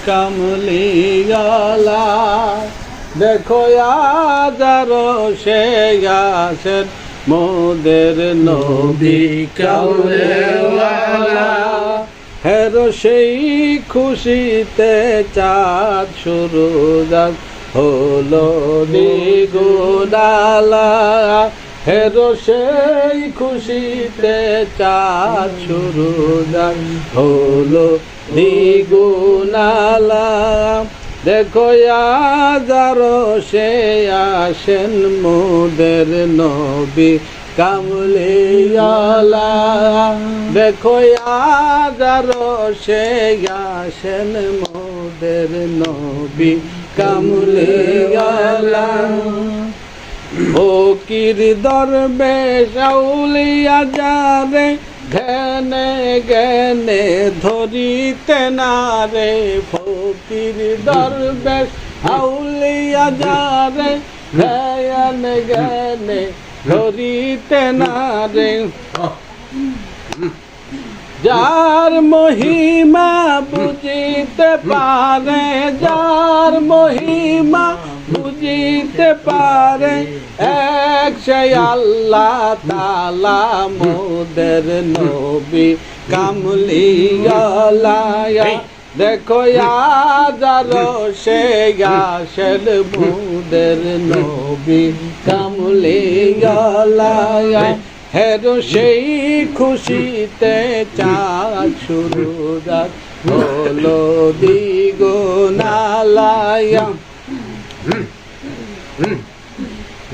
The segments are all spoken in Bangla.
কামলিওয়ালা দেখো আজারো সে আসেন মোদের নবী কামলিওয়ালা হেরো সেই খুশিতে চাঁদ শুরু হলো দ্বিগুণালা হেরো সেই খুশিতে চাঁদ শুরু হলো দ্বিগুণালা দেখো আজারো সে আসেন মোদের নবী কামলিওয়ালা দেখো আজারো সে আসেন মোদের নবী কামলিওয়ালা ফকির দরবেশ আউলিয়া যারে ঘেনে ঘেনে ধরিতে না রে ফকির দরবেশ আউলিয়া যারে ঘেনে ঘেনে ধরিতে না রে যার মহিমা বুঝিতে পারে যার মহিমা বুঝিতে পারে এক সে আল্লাহ তাআলা মোদের নবী কামলিওয়ালা দেখো আজারো সে আসেন মোদের নবী কামলিওয়ালা হেরো সেই খুশিতে চাঁদ শুরু হলো দ্বিগুণালা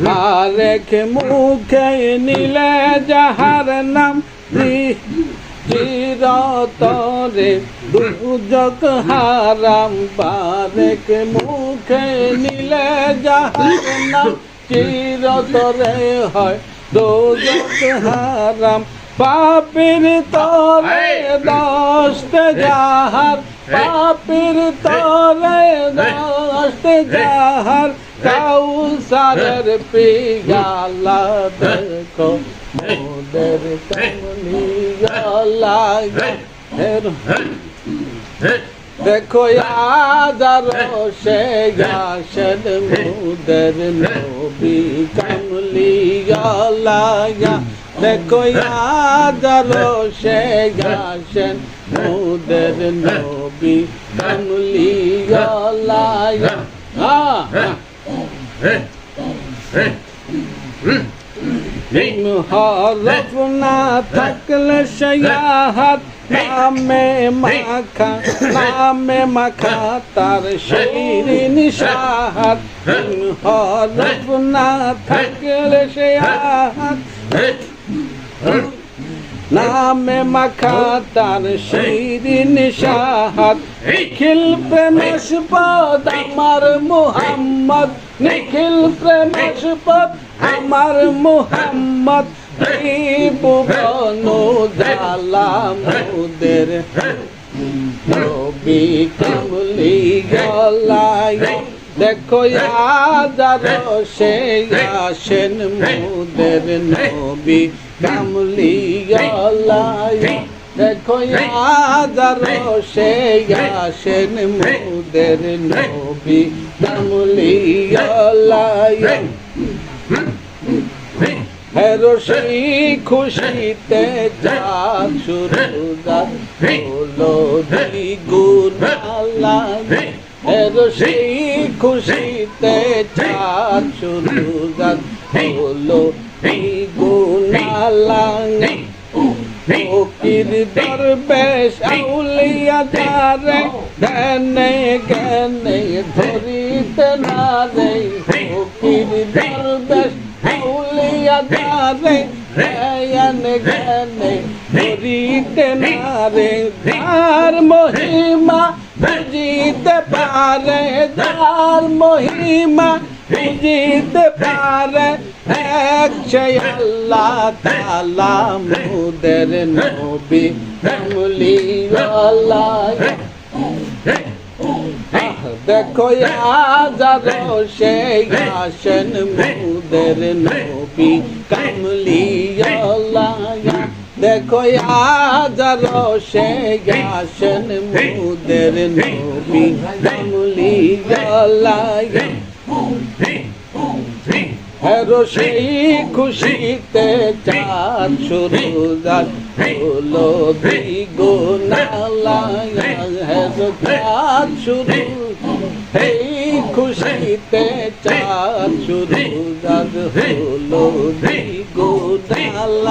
আরেক মুখে নিলে যাহার নাম চিরতরে দুজক হারাম বারেক মুখে নিলে যাহার নাম চিরতরে হয় দুজক হারাম পাপীর তরে দশতে যাহার পাপীর তরে দশতে যাহার কাউসারের পিয়ালা দেখো মোদের কামলিওয়ালা দেখো আজারো সে আসেন মোদের নবী কামলিওয়ালা দেখো আজারো সে আসেন মোদের নবী কামলিওয়ালা হরফ না থাকলে সয়াহাত নামে মাখা তার শিরিন শাহাত হরফ না থাকলে সয়াহাত নামে মাখা তার শিরিন শাহাত নিখিল প্রেমাস্পদ আমার মুহাম্মদ নিখিল প্রেমাস্পদ আমার মুহাম্মদ ভুবন জালা মোদের নবী কামলিওয়ালা দেখো আজারো সে আসেন মোদের নবী কামলিওয়ালা দেখো আজারো সে আসেন মোদের নবী কামলিওয়ালা হেরো সেই খুশিতে চাঁদ শুরু হলো দ্বিগুণালা হেরো সেই খুশিতে চাঁদ শুরু হলো দ্বিগুণালা ফকির দরবেশ আউলিয়া যারে ঘেনে ঘেনে ধরিতে না রে ফকির দরবেশ আউলিয়া যারে ঘেনে ঘেনে ধরিতে না রে যার মহিমা বুঝিতে পারে যার মহিমা বুঝিতে পারে এক সে আল্লাহ তাআলা মোদের নবী কামলিওয়ালা দেখো আজারো সে আসেন মোদের নবী কামলিওয়ালা দেখো হাজারো সে আসেন মুদের নবী কামলি গলায় হেরো সেই খুশিতে চাঁদ সুরুজাত হলো দ্বিগুণালয় হেরো চাঁদ শুরু এই খুশিতে চাঁদ সুরুজাত হলো দ্বিগুণালয়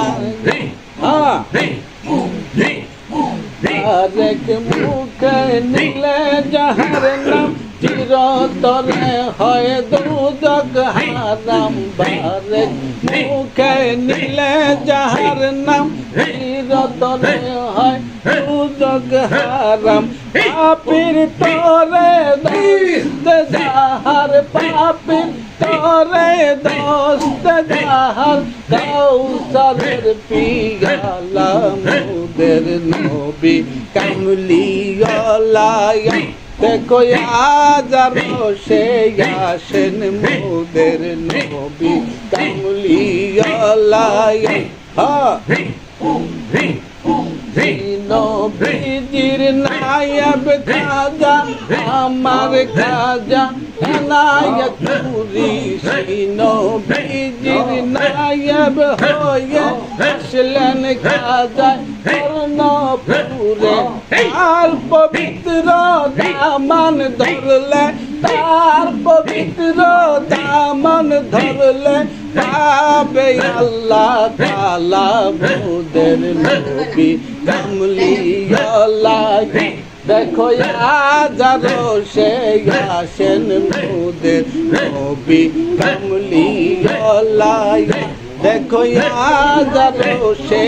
আরেক মুখে নিলে যাহার নাম চিরতরে হয় দুজক হারাম বারেক মুখে নিলে যাহার নাম চিরতরে হয় দুজক হারাম পাপির তরে দোস্ত যাহার পাপির তরে দোস্ত যাহার কাউসারের পিয়ালা মুদের নবী কামলি গলায় দেখো হাজারো সে আসেন মুদের নবী কামলি গলায় নবীজির নায়েব খাজা আমার খাজা এনায়েত পুরি সেই নবীজির নায়েব হয়ে আসলেন খাজা কর্ণপুরে আর পবিত্র দামন ধরলে তার পবিত্র দামন ধরলে পাবে আল্লাহ তাআলা মুদের নবী কামলি গলায় দেখো হাজারো সে আসেন মুদের নবী কামলি গলায় দেখো হাজারো সে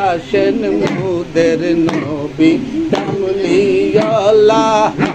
আসেন মুদের নবী কামলি গলায়